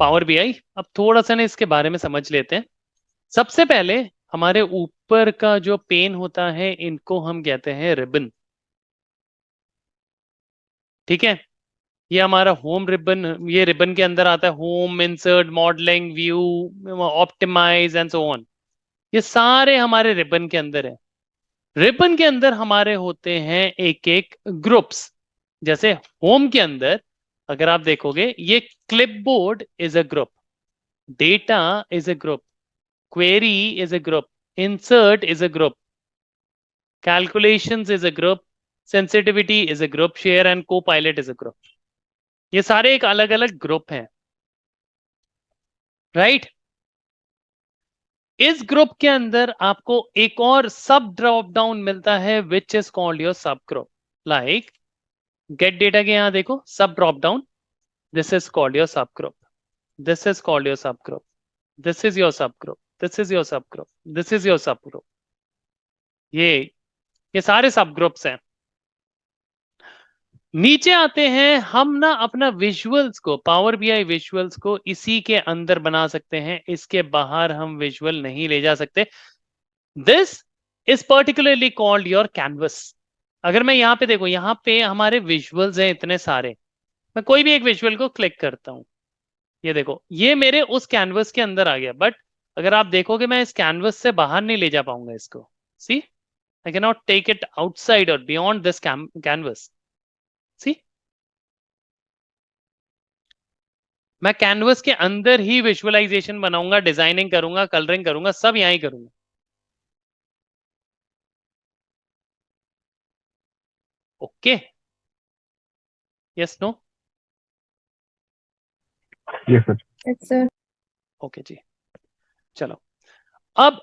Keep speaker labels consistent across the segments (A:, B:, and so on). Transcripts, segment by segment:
A: Power BI. अब थोड़ा सा ना इसके बारे में समझ लेते हैं। सबसे पहले हमारे ऊपर का जो पेन होता है इनको हम कहते हैं रिबन। ठीक है, ये हमारा होम रिबन, ये रिबन के अंदर आता है home, insert, modelling, view, optimise and so on. ये सारे हमारे रिबन के अंदर है। रिबन के अंदर हमारे होते हैं एक एक ग्रुप्स। जैसे होम के अंदर अगर आप देखोगे, ये clipboard is a group, data is a group, query is a group, insert is a group, calculations is a group, sensitivity is a group, share and को पायलट इज अ ग्रुप। ये सारे एक अलग अलग ग्रुप हैं, right. इस group के अंदर आपको एक और सब ड्रॉप डाउन मिलता है which is called your sub group. Like get data के यहां देखो सब drop down, this is called your sub group, this is called your sub group, this is your sub group, this is your sub group, this is your sub group. ये ये सारे सब groups हैं। नीचे आते हैं हम ना, अपना विजुअल्स को, पावर बीआई विजुअल्स को इसी के अंदर बना सकते हैं, इसके बाहर हम विजुअल नहीं ले जा सकते। This is particularly called your canvas. अगर मैं यहां पे देखो, यहां पे हमारे विजुअल्स हैं इतने सारे, मैं कोई भी एक विजुअल को क्लिक करता हूं, ये देखो ये मेरे उस कैनवस के अंदर आ गया। बट अगर आप देखोगे मैं इस कैनवस से बाहर नहीं ले जा पाऊंगा इसको। See, I can not take it outside और बियॉन्ड दिस कैनवस। सी, मैं कैनवस के अंदर ही विजुअलाइजेशन बनाऊंगा, डिजाइनिंग करूंगा, कलरिंग करूंगा, सब यहां ही करूंगा। Okay, yes no?
B: Yes sir.
C: Yes, sir.
A: Okay जी, चलो। अब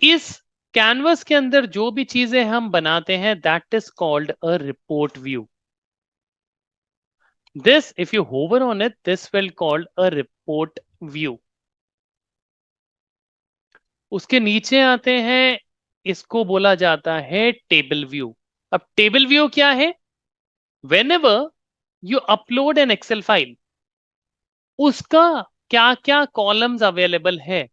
A: इस कैनवस के अंदर जो भी चीजें हम बनाते हैं that is called a report view. This if you hover on it this will called a report view. उसके नीचे आते हैं, इसको बोला जाता है टेबल व्यू। अब टेबल व्यू क्या है? whenever you upload an excel file, उसका क्या क्या कॉलम्स अवेलेबल है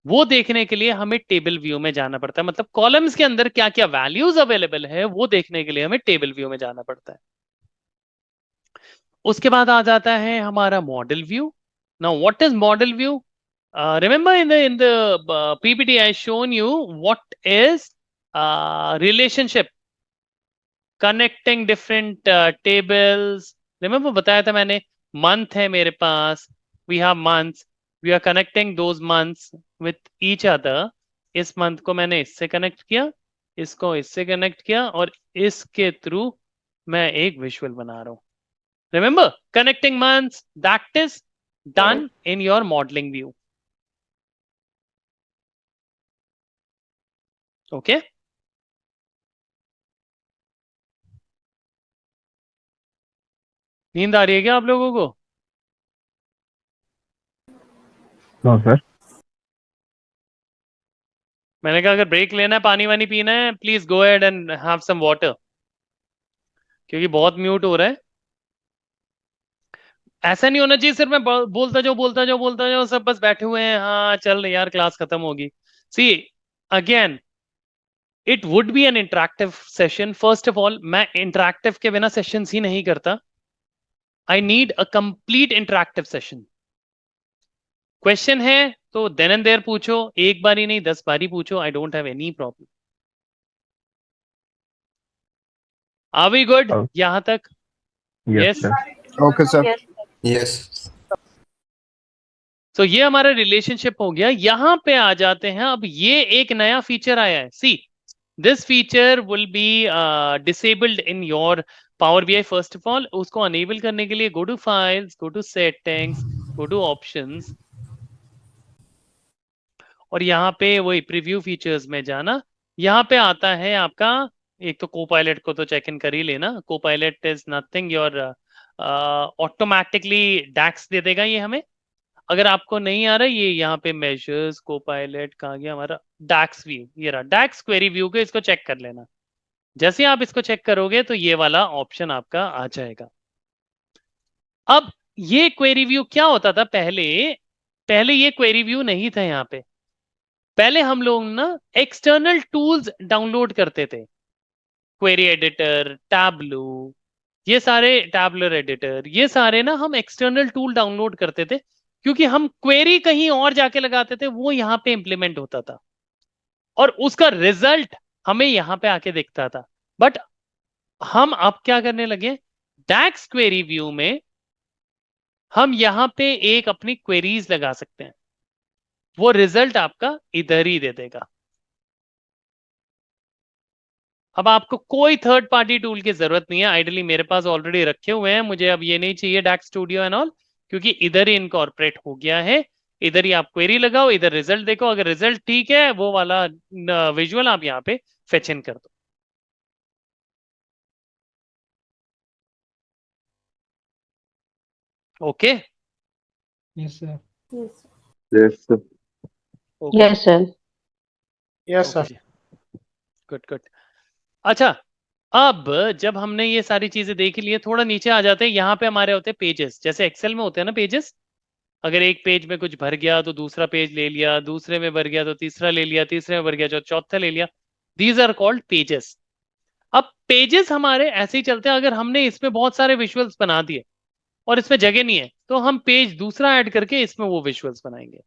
A: वो देखने के लिए हमें टेबल व्यू में जाना पड़ता है। मतलब कॉलम्स के अंदर क्या क्या वैल्यूज अवेलेबल है वो देखने के लिए हमें टेबल व्यू में जाना पड़ता है। उसके बाद आ जाता है हमारा model view. Now what is model view? Remember in the PPT I shown you what is relationship, connecting different tables. Remember बताया था मैंने, मंथ है मेरे पास, we have months, we are connecting those months with each other. इस month को मैंने इससे कनेक्ट किया, इसको इससे कनेक्ट किया, और इसके थ्रू मैं एक विजुअल बना रहा हूं। Remember, connecting months, that is done in your modelling view. Okay, नींद आ रही है क्या आप लोगों को?
B: No sir.
A: मैंने कहा अगर ब्रेक लेना है, पानी वानी पीना है, please go ahead and have some water, क्योंकि बहुत म्यूट हो रहा है। ऐसा नहीं होना चाहिए सिर्फ मैं बोलता जाऊं बोलता जाऊं बोलता जाऊं, सब बस बैठे हुए हैं, हाँ चल यार क्लास खत्म होगी। See, again it would be an interactive session. First of all, मैं इंटरेक्टिव के बिना सेशंस ही नहीं करता। I need a complete interactive session. Question है तो देन एंड देयर पूछो, एक बार ही नहीं 10 बार ही पूछो, I don't have any problem. Are we good यहां तक?
B: Yes
A: yes.
B: Sir.
D: Okay sir.
E: Yes.
A: तो ये हमारा रिलेशनशिप हो गया। यहां पे आ जाते हैं, अब ये एक नया फीचर आया है। See, this feature will be disabled in your Power BI. First of all, उसको अनेबल करने के लिए go to files, go to settings, go to options, और यहाँ पे वही प्रीव्यू फीचर्स में जाना। यहाँ पे आता है आपका, एक तो कोपायलट को तो चेक इन कर ही लेना। Copilot is nothing your, automatically DAX दे देगा ये हमें। अगर आपको नहीं आ रहा, ये यहाँ पे मेजर्स, को पायलट कहाँ गया हमारा, डैक्स व्यू, ये रहा डैक्स क्वेरी व्यू के, इसको चेक कर लेना। जैसे ही आप इसको चेक करोगे तो ये वाला ऑप्शन आपका आ जाएगा। अब ये क्वेरी व्यू क्या होता था पहले? पहले ये क्वेरी व्यू नहीं था यहाँ पे। पहले हम लोग ना एक्सटर्नल टूल्स डाउनलोड करते थे, क्वेरी एडिटर, टैबलू, ये सारे टैबलर एडिटर, ये सारे ना हम एक्सटर्नल टूल डाउनलोड करते थे, क्योंकि हम क्वेरी कहीं और जाके लगाते थे, वो यहाँ पे इंप्लीमेंट होता था और उसका रिजल्ट हमें यहाँ पे आके दिखता था। बट हम अब क्या करने लगे, डैक्स क्वेरी व्यू में हम यहाँ पे एक अपनी क्वेरीज लगा सकते हैं, वो रिजल्ट आपका इधर ही दे देगा। अब आपको कोई थर्ड पार्टी टूल की जरूरत नहीं है, आइडली मेरे पास ऑलरेडी रखे हुए हैं, मुझे अब ये नहीं चाहिए डैक्स स्टूडियो एंड ऑल, क्योंकि इधर ही इनकॉर्पोरेट हो गया है। इधर ही आप क्वेरी लगाओ, इधर रिजल्ट देखो, अगर रिजल्ट ठीक है वो वाला विजुअल आप यहाँ पे फेच इन कर दो। Okay.
C: Yes, sir.
D: Yes.
B: Yes, sir.
A: Okay
D: Yes, sir.
C: Yes,
A: okay
C: sir.
A: जी, गुड गुड। अच्छा, अब जब हमने ये सारी चीजें देख ली है, थोड़ा नीचे आ जाते हैं। यहाँ पे हमारे होते हैं पेजेस, जैसे एक्सेल में होते हैं ना पेजेस। अगर एक पेज में कुछ भर गया तो दूसरा पेज ले लिया, दूसरे में भर गया तो तीसरा ले लिया, तीसरे में भर गया तो चौथा ले लिया। These are called pages. अब पेजेस हमारे ऐसे ही चलते हैं, अगर हमने इसमें बहुत सारे विजुअल्स बना दिए और इसमें जगह नहीं है, तो हम पेज दूसरा ऐड करके इसमें वो विजुअल्स बनाएंगे,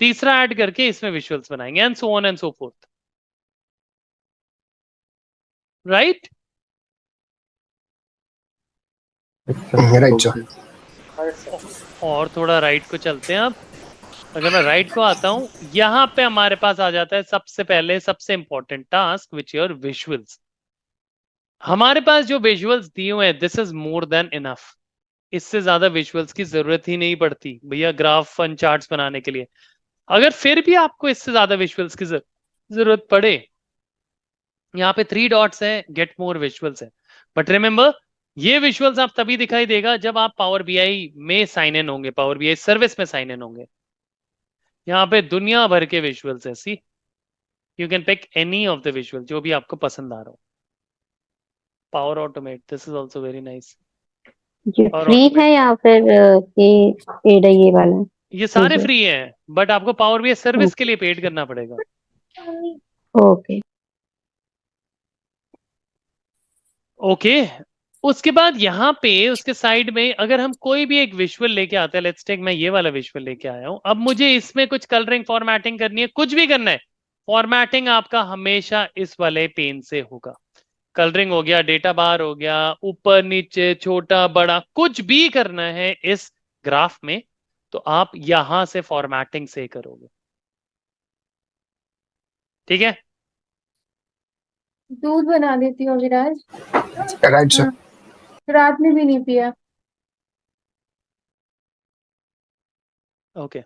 A: तीसरा ऐड करके इसमें विजुअल्स बनाएंगे, and so on and so fourth. Right?
C: Right, sir.
A: और थोड़ा राइट को चलते हैं अब। अगर मैं राइट को आता हूं, यहां पे हमारे पास आ जाता है सबसे पहले सबसे important task, which your visuals. हमारे पास जो विजुअल्स दिए हुए हैं, this is more than enough. इससे ज्यादा विजुअल्स की जरूरत ही नहीं पड़ती भैया ग्राफ फन चार्ट्स बनाने के लिए। अगर फिर भी आपको इससे ज्यादा विजुअल्स की जरूरत पड़े, यहाँ पे 3 डॉट्स है, गेट मोर विजुअल्स है। बट रिमेंबर, ये विजुअल्स आप तभी दिखाई देगा जब आप पावर बीआई में साइन इन होंगे, पावर बीआई सर्विस में साइन इन होंगे। यहाँ पे दुनिया भर के विजुअल्स है, see you can pick any of the visual जो भी आपको पसंद आ रहा हो। Power Automate, this is also very nice.
D: ये
A: पावर
D: फ्री है
A: ऑटोमेट,
D: या फिर ये पेड है ये वाला?
A: ये सारे
D: मुझे
A: फ्री हैं, बट आपको पावर बीआई सर्विस के लिए पेड करना पड़ेगा।
D: ओके।
A: ओके। उसके बाद यहाँ पे उसके साइड में अगर हम कोई भी एक विजुअल लेके आते हैं, लेट्स टेक मैं ये वाला विजुअल लेके आया हूं, अब मुझे इसमें कुछ कलरिंग फॉर्मेटिंग करनी है, कुछ भी करना है, फॉर्मेटिंग आपका हमेशा इस वाले पेन से होगा। कलरिंग हो गया, डेटा बार हो गया, ऊपर नीचे छोटा बड़ा कुछ भी करना है इस ग्राफ में, तो आप यहां से फॉर्मेटिंग से करोगे। ठीक है?
E: दूध बना देती हूँ विराज।
C: Right, sir.
E: हाँ, रात में भी नहीं पिया।
A: ओके,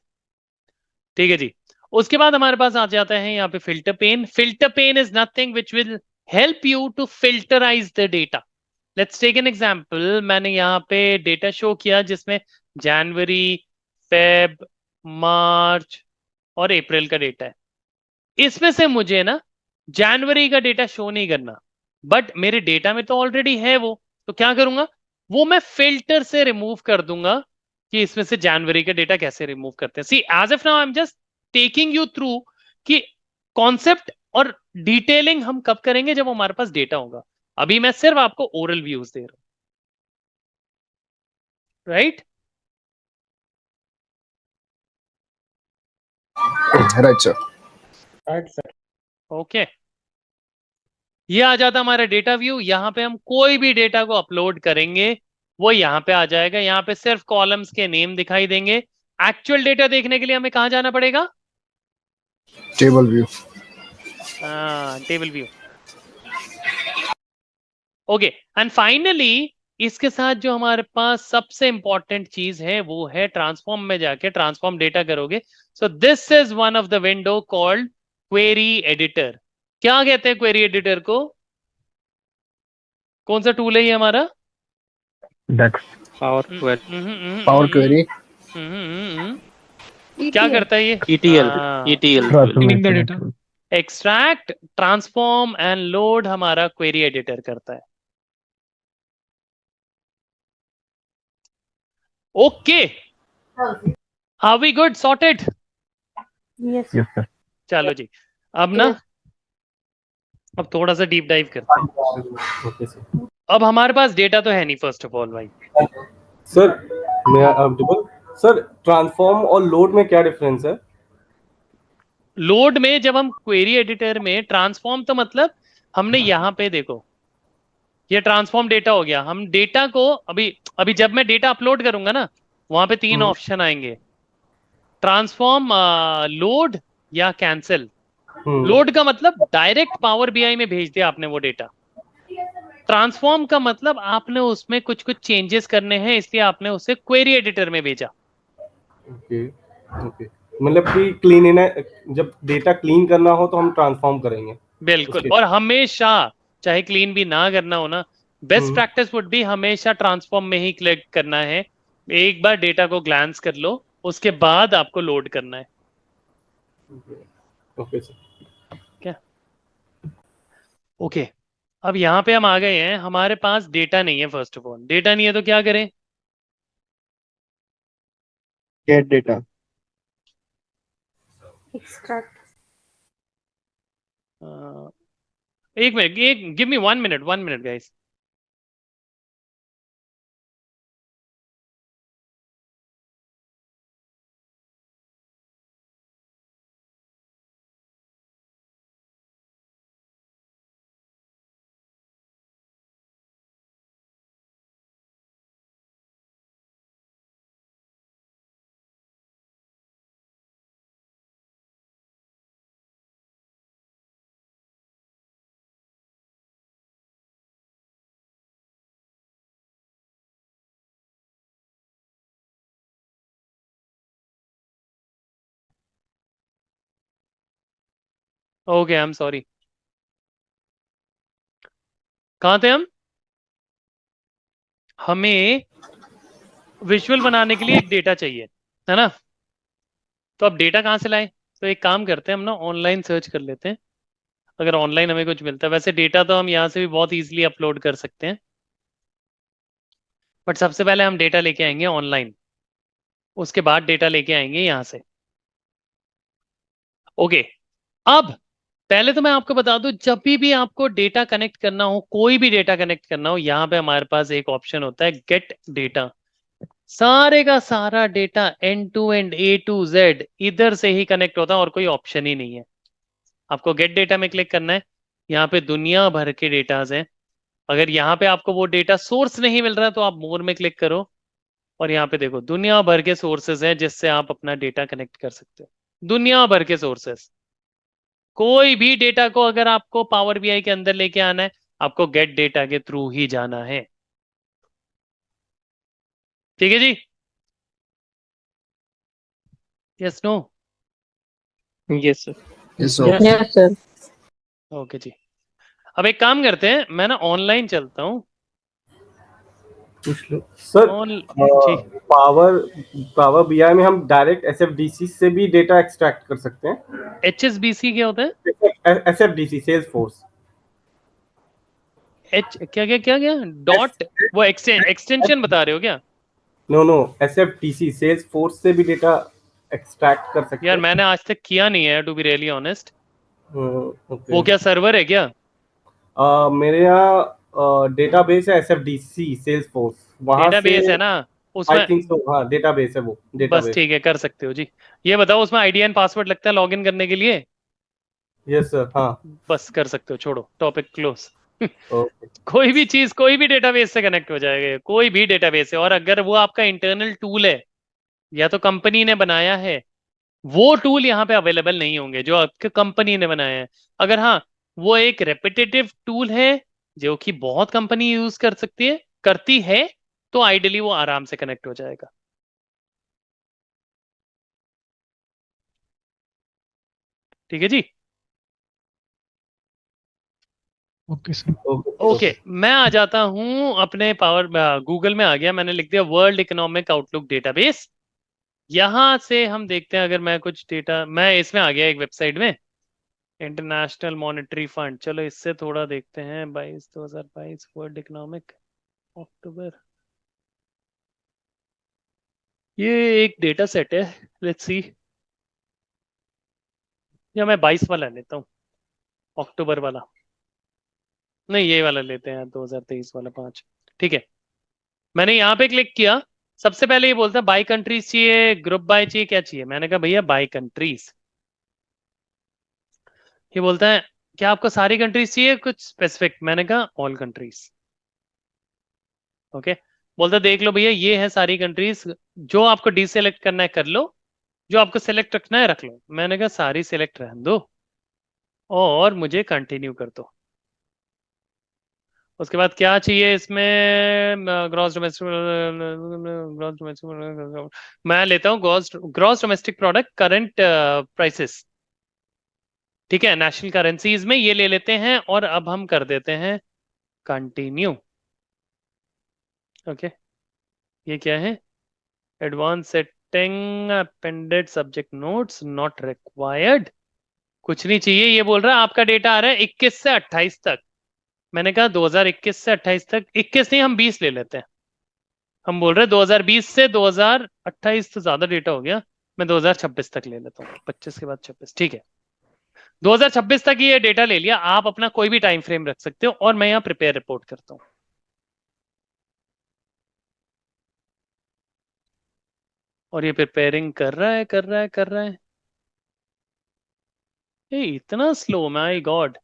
A: ठीक है जी। उसके बाद हमारे पास आ जाता है यहाँ पे filter pane. Filter pane is nothing which will help you to filterize the data. Let's take an example. मैंने यहाँ पे डेटा शो किया जिसमें जनवरी, फेब, मार्च और अप्रैल का डेटा है। इसमें से मुझे ना जनवरी का डेटा शो नहीं करना, बट मेरे डेटा में तो ऑलरेडी है वो, तो क्या करूंगा, वो मैं फिल्टर से रिमूव कर दूंगा कि इसमें से जनवरी का डेटा कैसे रिमूव करते हैं। See as of now I am just taking you through कि कॉन्सेप्ट और डिटेलिंग हम कब करेंगे, जब हमारे पास डेटा होगा। अभी मैं सिर्फ आपको ओरल व्यूज दे रहा हूं। Right?
C: Right, sir.
B: Right, sir.
A: Okay, ये आ जाता हमारा डेटा व्यू। यहाँ पे हम कोई भी डेटा को अपलोड करेंगे वो यहाँ पे आ जाएगा। यहाँ पे सिर्फ कॉलम्स के नेम दिखाई देंगे। एक्चुअल डेटा देखने के लिए हमें कहाँ जाना पड़ेगा?
C: Table view.
A: हाँ, table view. Okay, and finally इसके साथ जो हमारे पास सबसे इंपॉर्टेंट चीज है वो है ट्रांसफॉर्म में जाके ट्रांसफॉर्म डेटा करोगे। So this is one of the window called query editor. क्या कहते हैं क्वेरी एडिटर को? कौन सा टूल है ये हमारा?
B: Dex.
F: Power Query.
C: Power query.
A: क्या करता है ये?
F: ETL. ETL.
B: Transformation
C: the data.
B: tool.
A: Extract, transform and load हमारा क्वेरी एडिटर करता है। Okay, are we good, sorted?
D: Yes
B: Yes, sir.
A: चलो जी, अब ना, अब थोड़ा सा डीप डाइव करते हैं।
G: Okay sir.
A: अब हमारे पास डेटा तो है नहीं फर्स्ट ऑफ ऑल भाई।
G: सर मैं अब्दुल सर, ट्रांसफॉर्म और लोड में क्या डिफरेंस है?
A: लोड में जब हम क्वेरी एडिटर में ट्रांसफॉर्म, तो मतलब हमने यहाँ पे देखो, ये ट्रांसफॉर्म डेटा हो गया। हम डेटा को अभी अभी जब मैं डेटा अपलोड करूंगा ना, वहां पे तीन ऑप्शन आएंगे, ट्रांसफॉर्म, लोड या कैंसिल। लोड का मतलब डायरेक्ट पावर बीआई में भेज दिया आपने वो डेटा। ट्रांसफॉर्म का मतलब आपने उसमें कुछ कुछ चेंजेस करने हैं, इसलिए आपने उसे क्वेरी एडिटर में भेजा।
G: ओके ओके, मतलब कि क्लीन इन जब डेटा क्लीन करना हो तो हम ट्रांसफॉर्म करेंगे
A: बिल्कुल,
G: उसके।
A: और हमेशा चाहे क्लीन भी ना करना हो ना, बेस्ट प्रैक्टिस वुड बी हमेशा ट्रांसफॉर्म में ही क्लिक करना है। एक बार डेटा को ग्लांस कर लो, उसके बाद आपको लोड करना है।
G: Okay sir.
A: क्या? ओके, अब यहाँ पे हम आ गए हैं, हमारे पास डेटा नहीं है। फर्स्ट ऑफ ऑल डेटा नहीं है तो क्या करें?
C: Get data.
E: एक्सट्रैक्ट।
A: एक मिनट, एक give me 1 minute, 1 minute guys. Okay, I am sorry. कहाँ थे हम? हमें विजुअल बनाने के लिए एक डेटा चाहिए, है ना? तो अब डेटा कहाँ से लाएं? तो एक काम करते हैं, हम ना ऑनलाइन सर्च कर लेते हैं, अगर ऑनलाइन हमें कुछ मिलता है। वैसे डेटा तो हम यहाँ से भी बहुत इजीली अपलोड कर सकते हैं, बट सबसे पहले हम डेटा लेके आएंगे ऑनलाइन, उसके बाद डेटा लेके आएंगे यहाँ से। ओके, अब पहले तो मैं आपको बता दूं, जब भी आपको डेटा कनेक्ट करना हो, कोई भी डेटा कनेक्ट करना हो, यहाँ पे हमारे पास एक ऑप्शन होता है, गेट डेटा। सारे का सारा data end to end, A to Z इधर से ही कनेक्ट होता है, और कोई ऑप्शन ही नहीं है। आपको गेट डेटा में क्लिक करना है, यहाँ पे दुनिया भर के डेटाज हैं। अगर यहाँ पे आपको वो डेटा सोर्स नहीं मिल रहा है तो आप मोर में क्लिक करो, और यहाँ पे देखो दुनिया भर के सोर्सेज हैं जिससे आप अपना डेटा कनेक्ट कर सकते हो। दुनिया भर के सोर्सेस। कोई भी डेटा को अगर आपको पावर बीआई के अंदर लेके आना है, आपको गेट डेटा के थ्रू ही जाना है। ठीक है जी? Yes, no?
F: Yes, sir.
C: Yes, sir.
A: Yes.
D: Yes sir.
A: Okay जी, अब एक काम करते हैं, मैं ना ऑनलाइन चलता हूँ।
G: पूछ लो सर।
A: ऑन जी,
G: पावर पावर बीआई में हम डायरेक्ट एसएफडीसी से भी डेटा एक्सट्रैक्ट कर सकते हैं।
A: HSBC क्या होता है?
G: एसएफडीसी, सेल्स फोर्स।
A: क्या क्या क्या क्या डॉट, वो एक्सटेंशन बता रहे हो क्या?
G: नो नो, एसएफडीसी सेल्स फोर्स से भी डेटा एक्सट्रैक्ट कर सकते
A: यार
G: हैं।
A: मैंने आज तक किया नहीं है, to be really honest.
G: Okay.
A: वो क्या सर्वर है क्या?
G: मेरे यहाँ डेटाबेस है एसएफडीसी सेल्स फोर्स, वहां से।
A: डेटाबेस है ना
G: आई
A: उसमें?
G: थिंक सो, हाँ डेटाबेस है वो,
A: बस
G: डेटाबेस।
A: ठीक है, कर सकते हो जी। ये बताओ, उसमें आईडी एंड पासवर्ड लगता है लॉगिन करने के लिए?
G: यस सर, हाँ।
A: बस कर सकते हो, छोड़ो, टॉपिक क्लोज।
G: ओके।
A: कोई भी चीज कोई भी डेटाबेस से कनेक्ट हो जाएगा, कोई भी डेटाबेस से। और अगर वो आपका इंटरनल टूल है या तो कंपनी ने बनाया है, वो टूल यहाँ पे अवेलेबल नहीं होंगे जो आपके कंपनी ने बनाया है। अगर हाँ, वो एक रेपिटेटिव टूल है जो कि बहुत कंपनी यूज कर सकती है, करती है, तो आइडियली वो आराम से कनेक्ट हो जाएगा। ठीक है जी?
C: Okay, sir.
A: ओके, मैं आ जाता हूं अपने पावर, गूगल में आ गया, मैंने लिख दिया वर्ल्ड इकोनॉमिक आउटलुक डेटाबेस। यहां से हम देखते हैं, अगर मैं कुछ डेटा, मैं इसमें आ गया एक वेबसाइट में, इंटरनेशनल मॉनेटरी फंड। चलो इससे थोड़ा देखते हैं, 2022 वर्ल्ड इकोनॉमिक, अक्टूबर। ये एक डेटा सेट है, लेट्स सी, या मैं 22 वाला लेता हूँ, अक्टूबर वाला, नहीं ये वाला लेते हैं 2023 वाला 5, ठीक है। मैंने यहाँ पे क्लिक किया, सबसे पहले ये बोलता है बाई कंट्रीज चाहिए, ग्रुप बाय चाहिए, क्या चाहिए? मैंने कहा भैया बाई कंट्रीज। ये बोलता है क्या आपको सारी कंट्रीज चाहिए कुछ स्पेसिफिक? मैंने कहा ऑल कंट्रीज। ओके, बोलता देख लो भैया ये है सारी कंट्रीज, जो आपको डीसेलेक्ट करना है कर लो, जो आपको सिलेक्ट रखना है रख लो। मैंने कहा सारी सिलेक्ट रहने दो और मुझे कंटिन्यू कर दो। उसके बाद क्या चाहिए इसमें? ग्रॉस डोमेस्टिक, मैं लेता हूँ gross domestic product current prices, ठीक है, नेशनल करेंसीज में ये ले लेते हैं और अब हम कर देते हैं कंटिन्यू। ओके, ये क्या है? Advance setting appended subject notes not required, कुछ नहीं चाहिए। ये बोल रहा है आपका डेटा आ रहा है 21 से 28 तक। मैंने कहा 2021 से 28 तक, 21 नहीं हम 20 ले लेते हैं। हम बोल रहे हैं 2020 से 2028 तो ज्यादा डेटा हो गया, मैं 2026 तक ले लेता हूँ, 25 के बाद 26, ठीक है। 2026 तक ये डेटा ले लिया, आप अपना कोई भी टाइम फ्रेम रख सकते हो और मैं यहाँ प्रिपेयर रिपोर्ट करता हूँ। और ये प्रिपेयरिंग कर रहा है कर रहा है कर रहा है, ये इतना slow, my God.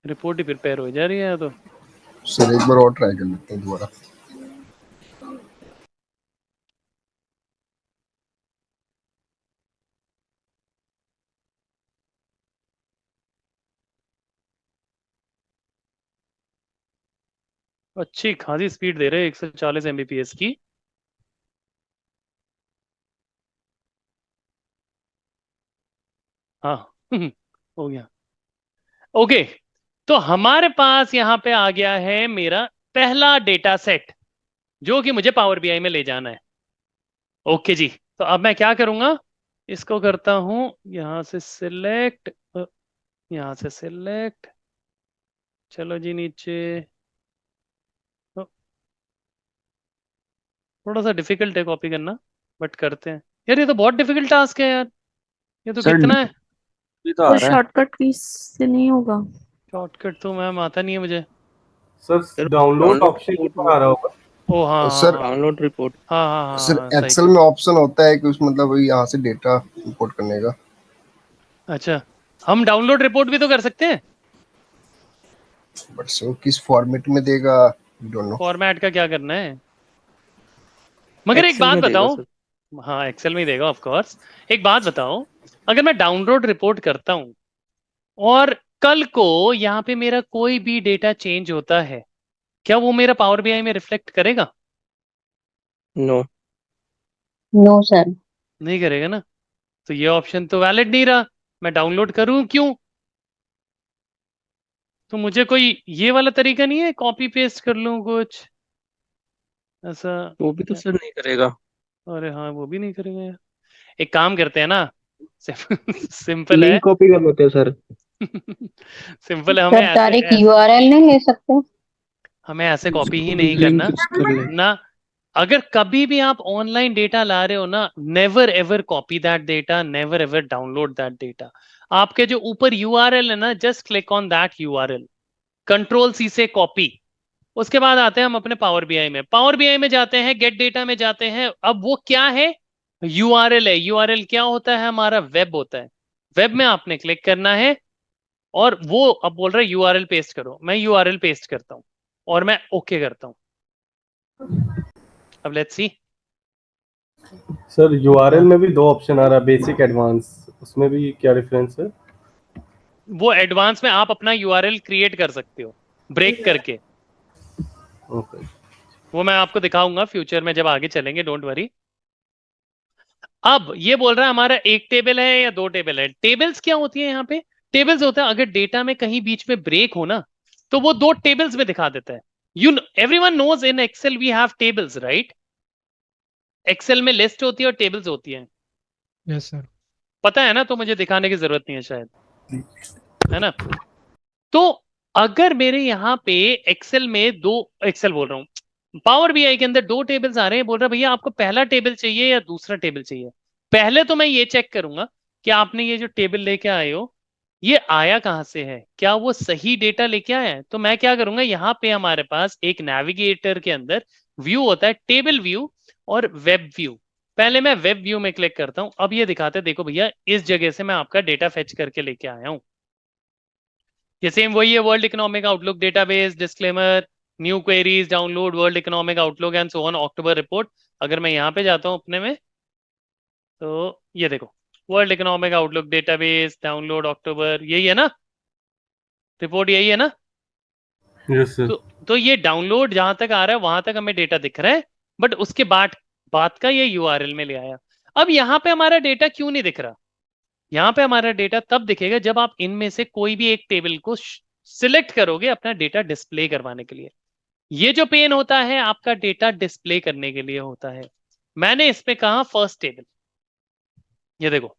A: Report he prepare हो जा रही है तो।
H: सर एक बार और ट्राई कर लेते हैं दोबारा।
A: अच्छी खासी स्पीड दे रहे हैं, 140 Mbps की। हाँ हो गया। ओके, तो हमारे पास यहाँ पे आ गया है मेरा पहला डेटा सेट, जो कि मुझे पावर बीआई में ले जाना है। ओके जी, तो अब मैं क्या करूंगा, इसको करता हूं यहां से सिलेक्ट, यहां से सिलेक्ट, चलो जी नीचे। अ, थोड़ा सा डिफिकल्ट है कॉपी करना, बट करते हैं। यार ये तो बहुत डिफिकल्ट टास्क है यार, ये तो
B: सर
A: कितना है।
B: भी तो आ
D: तो
B: रहा है।
D: शॉर्टकट की से नहीं होगा।
A: शॉर्टकट तो मैम आता नहीं है मुझे।
G: सर डाउनलोड
F: डाउनलोड
G: ऑप्शन ऊपर आ रहा होगा।
A: ओ हाँ हाँ
H: सर
A: हाँ
F: डाउनलोड रिपोर्ट।
A: हाँ हाँ हाँ
H: सर
A: हाँ, सही।
H: एक्सेल में ऑप्शन होता है कि उस मतलब यहाँ से डेटा इंपोर्ट करने का।
A: अच्छा, हम डाउनलोड रिपोर्ट भी तो कर सकते हैं।
H: बट सर किस फॉर्मेट में देगा, डोंट नो।
A: फॉर्मेट का क्या करना है? मगर एक
F: एक्सेल
A: बात
F: में देगा
A: बताओ,
F: सर।
A: हाँ एक्सेल में ही देगा ऑफ कोर्स। एक बात बताओ, अगर मैं डाउनलोड रिपोर्ट करता हूँ और कल को यहाँ पे मेरा कोई भी डेटा चेंज होता है, क्या वो मेरा पावर बीआई में रिफ्लेक्ट करेगा?
F: नो।
E: No sir.
A: नहीं करेगा ना, तो ये ऑप्शन तो वैलिड नहीं रहा। मैं डाउनलोड करूं क्यों? तो मुझे कोई ये वाला तरीका नहीं है, कॉपी पेस्ट कर लूं कुछ ऐसा?
F: वो भी तो
A: क्या?
F: सर नहीं करेगा।
A: अरे हाँ वो भी नहीं करेगा यार। एक काम करते हैं ना, सिंपल है।
C: लिंक कॉपी कर लेते हैं सर।
A: सिंपल है,
E: सर डायरेक्ट यूआरएल नहीं ले सकते?
A: हमें ऐसे कॉपी ही
C: उसको
A: नहीं
C: लिंक
A: करना
C: कर ले।
A: ना। अगर कभी भी आप ऑनलाइन डेटा ला रहे हो ना, never ever copy that data, never ever download that data. आपके जो ऊपर यूआरएल है ना, just click on that URL, control C से कॉपी। उसके बाद आते हैं हम अपने पावर बीआई में, पावर बीआई में जाते हैं, गेट डेटा में जाते हैं। अब वो क्या है? यूआरएल है। यूआरएल क्या होता है? हमारा वेब होता है। वेब में आपने क्लिक करना है और वो अब बोल रहा है यूआरएल पेस्ट करो। मैं यूआरएल पेस्ट करता हूं और मैं ओके करता हूं। अब लेट्स सी।
G: सर यूआरएल में भी दो ऑप्शन आ रहा है, बेसिक एडवांस, उसमें भी क्या डिफरेंस है?
A: वो एडवांस में आप अपना यूआरएल क्रिएट कर सकते हो ब्रेक करके।
G: ओके।
A: वो मैं आपको दिखाऊंगा फ्यूचर में जब आगे चलेंगे, डोंट वरी। अब ये बोल रहा है हमारा एक टेबल है या दो टेबल है। टेबल्स क्या होती है यहाँ पे? टेबल्स होता है अगर डेटा में कहीं बीच में ब्रेक हो ना, तो वो दो टेबल्स में दिखा देता है। Everyone knows in Excel we have tables, right? Excel में लिस्ट होती है और टेबल्स होती है।
C: Yes sir.
A: पता है ना, तो मुझे दिखाने की जरूरत नहीं है शायद, है ना। तो अगर मेरे यहाँ पे एक्सेल में दो, एक्सेल बोल रहा हूँ, पावर बीआई के अंदर दो टेबल्स आ रहे हैं, बोल रहा भैया आपको पहला टेबल चाहिए या दूसरा टेबल चाहिए। पहले तो मैं ये चेक करूंगा कि आपने ये जो टेबल लेके आए हो ये आया कहाँ से है, क्या वो सही डेटा लेके आया है। तो मैं क्या करूंगा, यहाँ पे हमारे पास एक नेविगेटर के अंदर व्यू होता है, टेबल व्यू और वेब व्यू। पहले मैं वेब व्यू में क्लिक करता हूँ। अब ये दिखाते हैं, देखो भैया इस जगह से मैं आपका डेटा फेच करके लेके आया हूँ। ये सेम वही है, world economic outlook database, disclaimer, new queries, download world economic outlook and so on, October report. अगर मैं यहाँ पे जाता हूँ अपने में, तो ये देखो world economic outlook database, download October, यही है ना रिपोर्ट, यही है ना।
G: Yes sir.
A: तो ये डाउनलोड जहां तक आ रहा है वहां तक हमें डेटा दिख रहा है, बट उसके बाद बात का ये यूआरएल में ले आया। अब यहाँ पे हमारा डेटा क्यों नहीं दिख रहा। यहाँ पे हमारा डेटा तब दिखेगा जब आप इनमें से कोई भी एक टेबल को सिलेक्ट करोगे अपना डेटा डिस्प्ले करवाने के लिए। ये जो पेन होता है आपका डेटा डिस्प्ले करने के लिए होता है। मैंने इस पे कहा फर्स्ट टेबल, ये देखो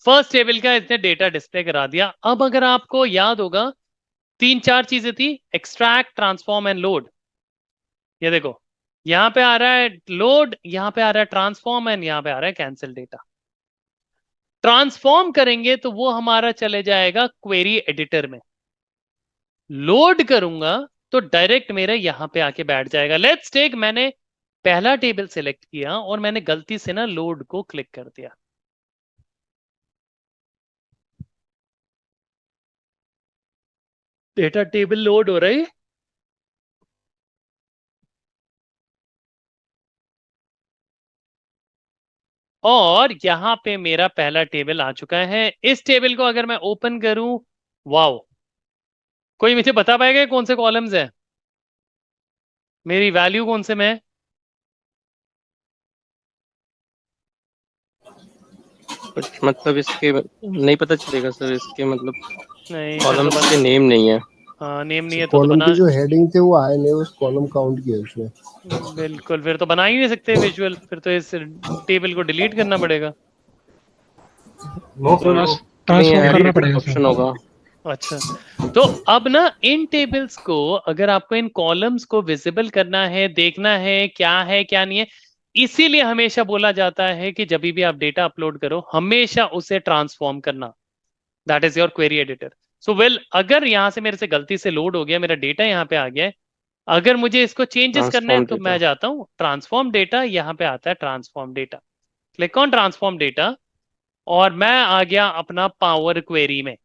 A: फर्स्ट टेबल का इसने डेटा डिस्प्ले करा दिया। अब अगर आपको याद होगा तीन चार चीजें थी, एक्सट्रैक्ट, ट्रांसफॉर्म एंड लोड। ये देखो यहाँ पे आ रहा है लोड, यहाँ पे आ रहा है ट्रांसफॉर्म एंड यहाँ पे आ रहा है कैंसिल डेटा। ट्रांसफॉर्म करेंगे तो वो हमारा चले जाएगा क्वेरी एडिटर में, लोड करूंगा तो डायरेक्ट मेरे यहां पे आके बैठ जाएगा। लेट्स टेक, मैंने पहला टेबल सिलेक्ट किया और मैंने गलती से ना लोड को क्लिक कर दिया। डेटा टेबल लोड हो रही, और यहां पे मेरा पहला टेबल आ चुका है। इस टेबल को अगर मैं ओपन करूं, वाओ, कोई मुझे बता पाएगा कौन से कॉलम्स है, मेरी वैल्यू कौन से में है?
F: मतलब इसके नहीं पता चलेगा सर, इसके मतलब
A: नहीं फिर तो
F: कॉलम्स के नेम नहीं है।
A: हाँ नेम नहीं है तो
H: कॉलम
A: बना,
H: के जो हेडिंग थे वो आए नहीं, उस कॉलम काउंट किया उसने।
A: बिल्कुल फिर तो बना ही नहीं सकते विजुअल, फिर तो इस टेबल को डिलीट करना पड़ेगा।
G: No sir.
F: नहीं
C: ट्रांसफॉर्म
F: है,
C: करना पड़ेगा
F: ऑप्शन
C: सर।
F: होगा।
A: अच्छा, तो अब ना इन टेबल्स को, अगर आपको इन कॉलम्स को विजिबल करना है, देखना है क्या नहीं है, इसीलिए हमेशा बोला जाता है कि जब भी आप डेटा अपलोड करो हमेशा उसे ट्रांसफॉर्म करना, that is your query editor. So well, अगर यहां से मेरे से गलती से लोड हो गया, मेरा डेटा यहाँ पे आ गया है, अगर मुझे इसको चेंजेस करना है
F: ट्रांसफॉर्म
A: तो मैं
F: डेटा।
A: जाता हूँ ट्रांसफॉर्म डेटा, यहाँ पे आता है transform data, click on transform data, और मैं आ गया अपना पावर क्वेरी में।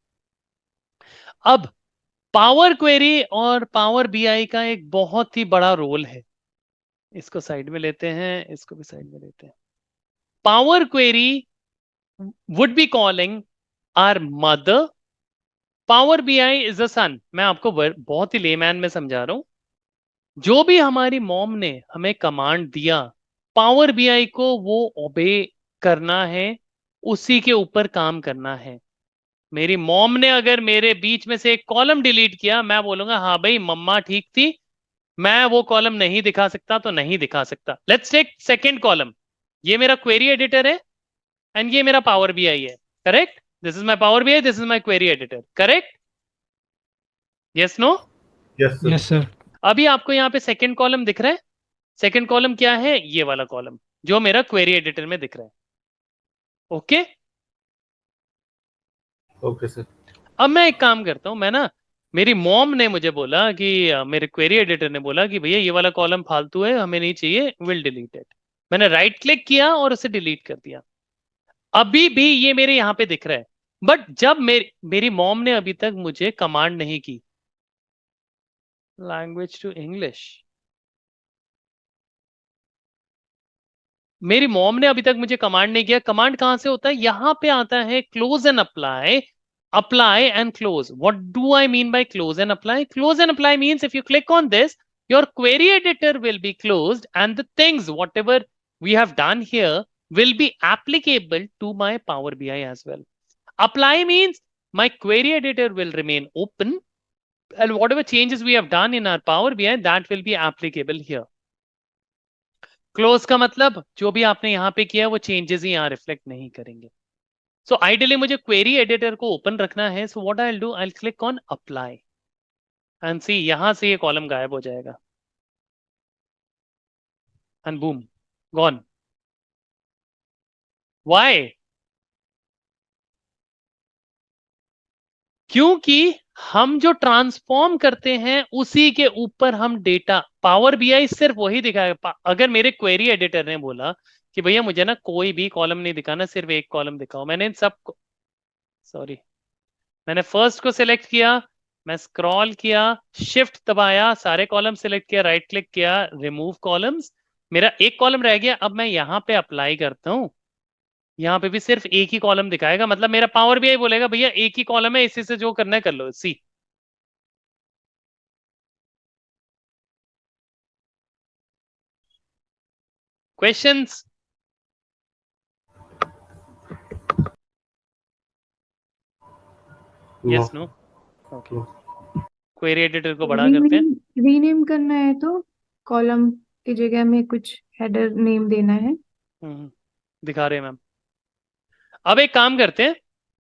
A: अब पावर क्वेरी और पावर बीआई का एक बहुत ही बड़ा रोल है। इसको साइड में लेते हैं, इसको भी साइड में लेते हैं। Power Query would be calling our mother, Power BI is a son. मैं आपको बहुत ही लेमैन में समझा रहा हूं। जो भी हमारी मॉम ने हमें कमांड दिया, पावर बीआई को वो ओबे करना है, उसी के ऊपर काम करना है। मेरी मॉम ने अगर मेरे बीच में से एक कॉलम डिलीट किया, मैं बोलूंगा हाँ भाई मम्मा ठीक थी, मैं वो कॉलम नहीं दिखा सकता तो नहीं दिखा सकता। लेट्स टेक सेकंड कॉलम, ये मेरा क्वेरी एडिटर है एंड ये मेरा पावर बीआई है, correct. This is my power BI, this is my query editor, correct. Yes no.
G: Yes sir.
C: Yes sir.
A: अभी आपको यहाँ पे सेकंड कॉलम दिख रहा है, सेकंड कॉलम क्या है, ये वाला कॉलम जो मेरा क्वेरी एडिटर में दिख रहा है। Okay,
G: okay sir.
A: अब मैं एक काम करता हूं, मैं ना, मेरी मॉम ने मुझे बोला कि मेरे क्वेरी एडिटर ने बोला कि भैया ये वाला कॉलम फालतू है, हमें नहीं चाहिए, विल डिलीट इट। मैंने राइट क्लिक किया और उसे डिलीट कर दिया। अभी भी ये मेरे यहाँ पे दिख रहा है, बट जब मेरी मॉम ने अभी तक मुझे कमांड नहीं की, लैंग्वेज टू इंग्लिश, मेरी मॉम ने अभी तक मुझे कमांड नहीं किया। कमांड कहां से होता है, यहां पे आता है close and apply, apply and close. What do I mean by close and apply? Close and apply means if you click on this, your query editor will be closed and the things, whatever we have done here, will be applicable to my Power BI as well. Apply means my query editor will remain open and whatever changes we have done in our Power BI, that will be applicable here. Close का मतलब जो भी आपने यहाँ पे किया वो changes ही यहाँ reflect नहीं करेंगे। सो आइडियली मुझे क्वेरी एडिटर को ओपन रखना है. So what I will do, I will click on apply and see, यहां से ये कॉलम गायब हो जाएगा एंड बूम, गॉन. व्हाई? क्योंकि हम जो ट्रांसफॉर्म करते हैं उसी के ऊपर हम डेटा, पावर बीआई सिर्फ वही दिखाएगा. अगर मेरे क्वेरी एडिटर ने बोला कि भैया मुझे ना कोई भी कॉलम नहीं दिखाना, सिर्फ एक कॉलम दिखाओ, मैंने इन सब को, सॉरी, मैंने फर्स्ट को सिलेक्ट किया, मैं स्क्रॉल किया, शिफ्ट दबाया, सारे कॉलम सिलेक्ट किया, राइट क्लिक किया, रिमूव कॉलम्स, मेरा एक कॉलम रह गया. अब मैं यहां पे अप्लाई करता हूं, यहाँ पे भी सिर्फ एक ही कॉलम दिखाएगा. मतलब मेरा पावर बीआई बोलेगा भैया एक ही कॉलम है, इसी से जो करना है कर लो. See, questions? Yes, no? Okay, query editor को बड़ा करते हैं.
D: रीनेम करना है तो कॉलम की जगह में कुछ हेडर नेम देना है.
A: दिखा रहे हैं मैम. अब एक काम करते हैं,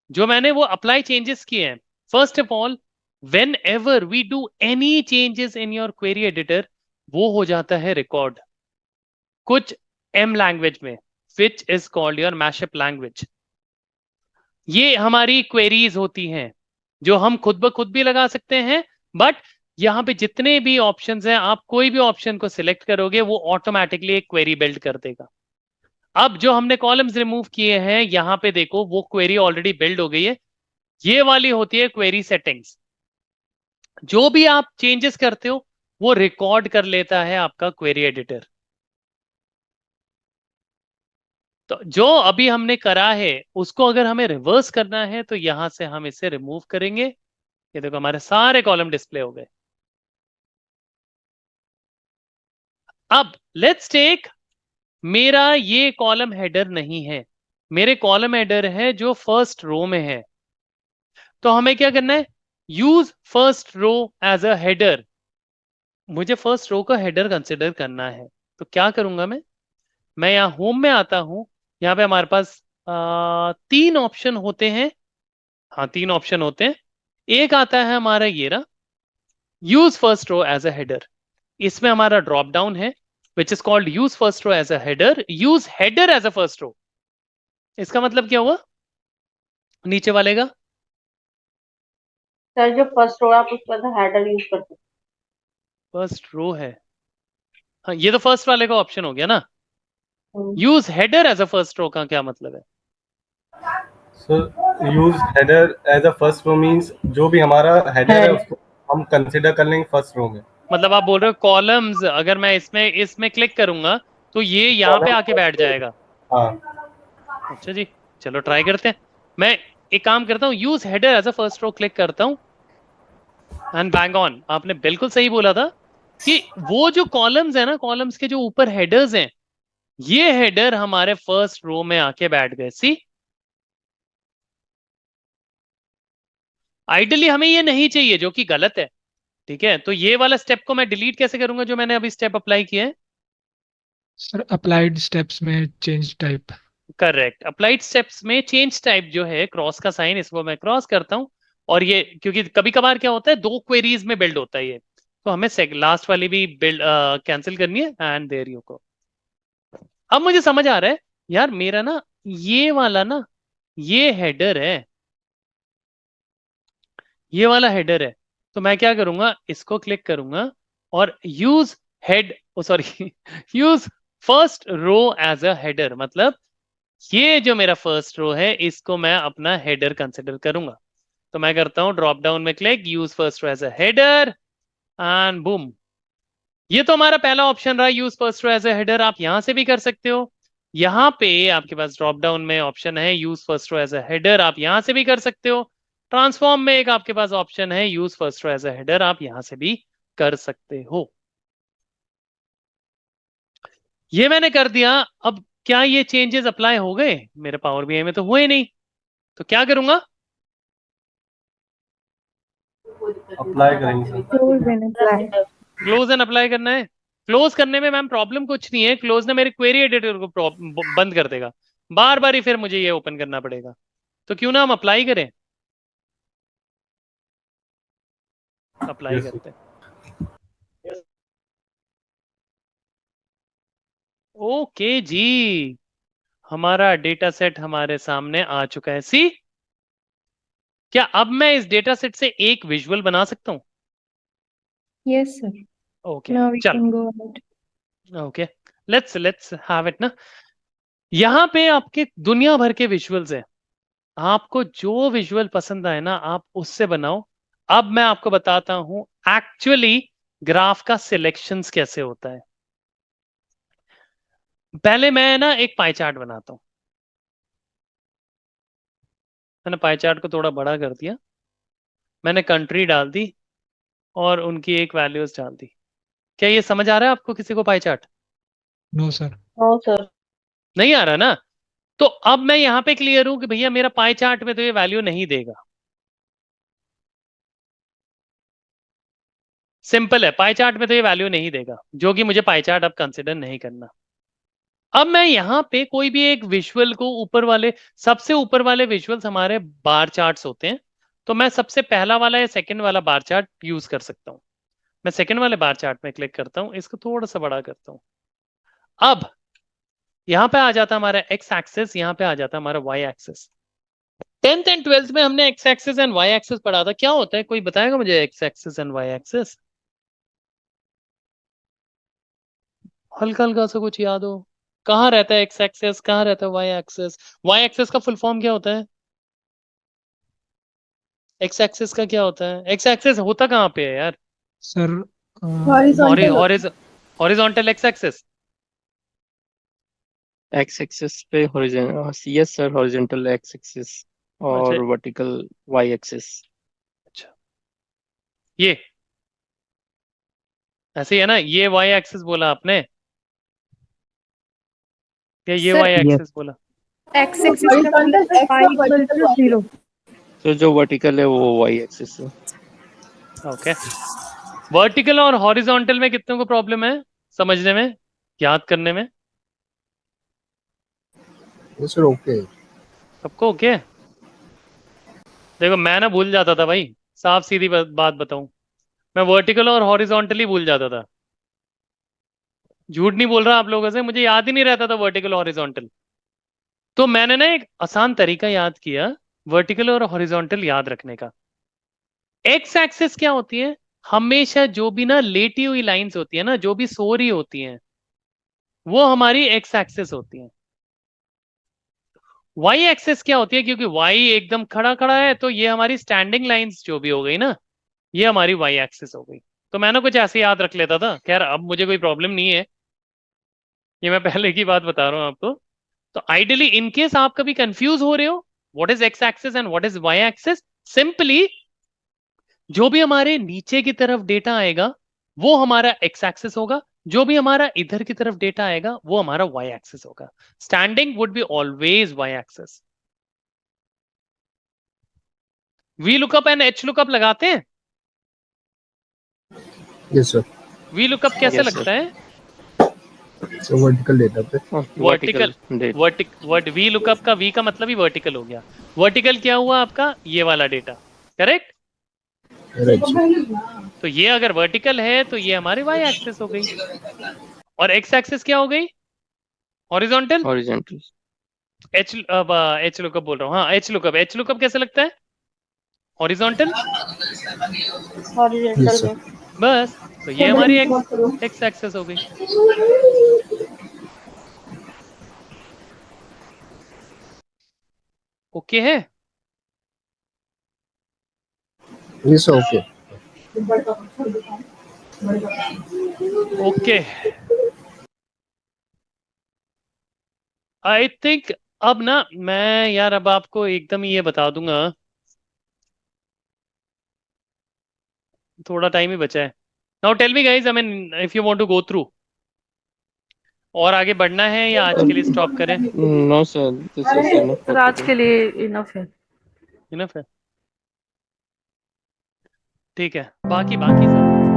A: जो मैंने वो अप्लाई चेंजेस किए हैं. First of all, whenever we do any changes in your query editor, वो हो जाता है रिकॉर्ड कुछ एम लैंग्वेज में, which is called your mashup language. ये हमारी क्वेरीज होती हैं जो हम खुद ब खुद भी लगा सकते हैं, बट यहाँ पे जितने भी ऑप्शंस हैं, आप कोई भी ऑप्शन को सिलेक्ट करोगे वो ऑटोमेटिकली एक क्वेरी बिल्ड कर देगा. अब जो हमने कॉलम्स रिमूव किए हैं, यहां पे देखो वो क्वेरी ऑलरेडी बिल्ड हो गई है. ये वाली होती है क्वेरी सेटिंग्स. जो भी आप चेंजेस करते हो वो रिकॉर्ड कर लेता है आपका क्वेरी एडिटर. तो जो अभी हमने करा है उसको अगर हमें रिवर्स करना है तो यहां से हम इसे रिमूव करेंगे. ये देखो हमारे सारे कॉलम डिस्प्ले हो गए. अब लेट्स टेक, मेरा ये कॉलम हेडर नहीं है, मेरे कॉलम हेडर है जो फर्स्ट रो में है. तो हमें क्या करना है, use first row as a header. मुझे फर्स्ट रो का हेडर कंसिडर करना है. तो क्या करूंगा मैं यहाँ होम में आता हूं. यहाँ पे हमारे पास तीन ऑप्शन होते हैं. हाँ, तीन ऑप्शन होते हैं. एक आता है हमारा ये रहा, use first row as a header. इसमें हमारा ड्रॉप डाउन है which is called use first row as a header, use header as a first row. इसका मतलब क्या हुआ नीचे वाले का?
E: सर जो फर्स्ट रो आप उसके बाद हेडर यूज करते
A: फर्स्ट रो है, हाँ ये तो फर्स्ट वाले का ऑप्शन हो गया ना.
E: हो.
A: Use header as a first row का क्या मतलब है?
G: Sir use header as a first row means जो भी हमारा हेडर है उसको हम कंसीडर कर लेंगे फर्स्ट रो में.
A: मतलब आप बोल रहे हो कॉलम्स, अगर मैं इसमें क्लिक करूंगा तो ये यहाँ पे आके बैठ जाएगा.
G: हाँ.
A: अच्छा जी, चलो ट्राई करते हैं. मैं एक काम करता हूँ, use header as a first row click करता हूँ एंड बैंग ऑन. आपने बिल्कुल सही बोला था कि वो जो कॉलम्स है ना, कॉलम्स के जो ऊपर हेडर्स हैं, ये हेडर हमारे फर्स्ट रो में आके बैठ गए. सी, आइडियली हमें ये नहीं चाहिए, जो कि गलत है. ठीक है, तो ये वाला स्टेप को मैं डिलीट कैसे करूंगा जो मैंने अभी स्टेप अप्लाई किया है?
C: सर अप्लाइड स्टेप्स में change type.
A: Correct, applied steps में चेंज टाइप जो है, क्रॉस का साइन, इसको मैं क्रॉस करता हूं. और ये क्योंकि कभी कभार क्या होता है, दो क्वेरीज में बिल्ड होता है ये, तो हमें लास्ट वाली भी बिल्ड कैंसिल करनी है. And there you go. अब मुझे समझ आ रहा है यार, मेरा ना ये वाला ना, ये हेडर है, ये वाला हेडर है. तो मैं क्या करूंगा, इसको क्लिक करूंगा और use head, oh sorry, use first row as a header. मतलब ये जो मेरा फर्स्ट रो है इसको मैं अपना हेडर कंसिडर करूंगा. तो मैं करता हूं ड्रॉप डाउन में click, use first row as a header and boom. ये तो हमारा पहला ऑप्शन रहा, use first row as a header. आप यहां से भी कर सकते हो. यहां पे आपके पास ड्रॉप डाउन में ऑप्शन है use first row as a header, आप यहां से भी कर सकते हो. ट्रांसफॉर्म में एक आपके पास ऑप्शन है use first row as a header, आप यहां से भी कर सकते हो. ये मैंने कर दिया. अब क्या ये चेंजेस अप्लाई हो गए? मेरे पावर बीआई में तो हुए नहीं. तो क्या करूंगा,
G: अप्लाई करेंगे sir.
D: Close and apply.
A: Close and apply करना है. क्लोज करने में मैम प्रॉब्लम कुछ नहीं है, क्लोज ने मेरे क्वेरी एडिटर को बंद कर देगा. बार बार ही फिर मुझे ये ओपन करना पड़ेगा. तो क्यों ना हम अप्लाई करें, अप्लाई
G: Yes, sir.
A: करते हैं। ओके जी, हमारा डेटा सेट हमारे सामने आ चुका है। सी, क्या अब मैं इस डेटा सेट से एक विजुअल बना सकता हूं?
D: Yes, sir.
A: Okay,
D: Now we
A: चलो,
D: can go ahead.
A: Okay, let's have it ना। यहाँ पे आपके दुनिया भर के विजुअल्स हैं, आपको जो विजुअल पसंद आए ना आप उससे बनाओ। अब मैं आपको बताता हूं एक्चुअली ग्राफ का सिलेक्शंस कैसे होता है। पहले मैं ना एक पाई चार्ट बनाता हूं। मैंने पाई चार्ट को थोड़ा बड़ा कर दिया, मैंने कंट्री डाल दी और उनकी एक वैल्यूज डाल दी। क्या ये समझ आ रहा है आपको किसी को pie chart?
C: No sir.
E: No sir.
A: नहीं आ रहा ना? तो अब मैं यहां पे क्लियर हूं कि भैया मेरा पाई चार्ट में तो ये वैल्यू नहीं देगा। सिंपल है, पाई चार्ट में तो ये वैल्यू नहीं देगा, जो कि मुझे पाई चार्ट अब कंसिडर नहीं करना। अब मैं यहां पे कोई भी एक विजुअल को ऊपर वाले, सबसे ऊपर वाले विजुअल्स हमारे बार चार्ट्स होते हैं, तो मैं सबसे पहला वाला या सेकंड वाला बार चार्ट यूज कर सकता हूं। मैं सेकंड वाले बार चार्ट में क्लिक करता हूं, इसको थोड़ा सा बड़ा करता हूं। अब यहां पे आ जाता हमारा एक्स एक्सिस, यहां पे आ जाता हमारा Y axis. 10th and 12th में हमने X axis and Y axis पढ़ा था, क्या होता है कोई बताएगा मुझे X axis and Y axis? हल्का हल्का सा कुछ याद हो? कहाँ रहता है एक्स एक्सिस, कहाँ रहता है वाई एक्सिस? वाई एक्सिस का फुल फॉर्म क्या होता है? एक्स एक्सिस का क्या होता है? एक्स एक्सिस होता कहाँ पे है यार?
C: Sir
E: horizontal.
A: Horizontal X axis.
F: X axis पे horizontal, yes sir, horizontal X axis
A: अच्छा,
F: और वर्टिकल वाई एक्सिस।
A: अच्छा, ये ऐसे ही है ना? ये वाई एक्सिस बोला आपने या ये
D: Sir,
A: वाई एक्सिस बोला?
D: x axis का मतलब है y equal to 0.
F: तो जो वर्टिकल है वो वाई एक्सिस है।
A: ओके, वर्टिकल और हॉरिजॉन्टल में कितनों को प्रॉब्लम है समझने में, याद करने में?
H: ये सर ओके।
A: सबको ओके? देखो मैं ना भूल जाता था भाई, साफ सीधी बात बताऊं, मैं वर्टिकल और हॉरिजॉन्टली भूल जाता था। झूठ नहीं बोल रहा आप लोगों से, मुझे याद ही नहीं रहता था वर्टिकल हॉरिजॉन्टल। तो मैंने ना एक आसान तरीका याद किया वर्टिकल और हॉरिजॉन्टल याद रखने का। एक्स एक्सिस क्या होती है? हमेशा जो भी ना लेटी हुई लाइंस होती है ना, जो भी सो रही होती हैं, वो हमारी एक्स एक्सिस होती है। वाई एक्सिस क्या होती है? क्योंकि वाई एकदम खड़ा खड़ा है, तो ये हमारी स्टैंडिंग लाइंस जो भी हो गई ना, ये हमारी वाई एक्सिस हो गई। तो मैं ना कुछ ऐसे याद रख लेता था। खैर अब मुझे कोई प्रॉब्लम नहीं है, ये मैं पहले की बात बता रहा हूँ आपको। तो आइडियली इन केस आप कभी कंफ्यूज हो रहे हो what is X axis and what is Y axis, simply जो भी हमारे नीचे की तरफ डेटा आएगा वो हमारा एक्स एक्सिस होगा, जो भी हमारा इधर की तरफ डेटा आएगा वो हमारा वाई एक्सिस होगा। Standing would be always Y axis. V lookup and H lookup लगाते हैं?
H: Yes sir.
A: वी लुकअप कैसे
F: यस सर।
A: लगता है?
H: सो वर्टिकल डेटा पे।
A: Vertical.
F: Vertical data.
A: V lookup का वी का मतलब ही वर्टिकल हो गया। वर्टिकल क्या हुआ आपका? ये वाला डेटा, करेक्ट?
H: Right sir.
A: तो ये अगर वर्टिकल है तो ये हमारी वाई एक्सिस हो गई, और एक्स एक्सिस क्या हो गई? हॉरिजॉन्टल।
F: हॉरिजॉन्टल।
A: एच लुकअप बोल रहा हूँ, हाँ एच लुकअप। एच लुकअप कैसे लगता है? हॉरिजॉन्टल।
H: Yes
E: horizontal
H: sir.
E: में।
A: बस, तो ये हमारी एक्स एक्स एक्सिस हो गई। ओके है?
H: Yes sir okay.
A: Okay, I think अब ना मैं यार अब आपको एकदम ही ये बता दूंगा, थोड़ा टाइम ही बचा है। Now tell me guys, I mean if you want to go through, और आगे बढ़ना है या आज के लिए स्टॉप करें?
F: No sir, this is enough
E: sir
F: for
E: आज
F: टुडे।
E: के लिए इनफ है।
A: इनफ है, ठीक है। बाकी बाकी सब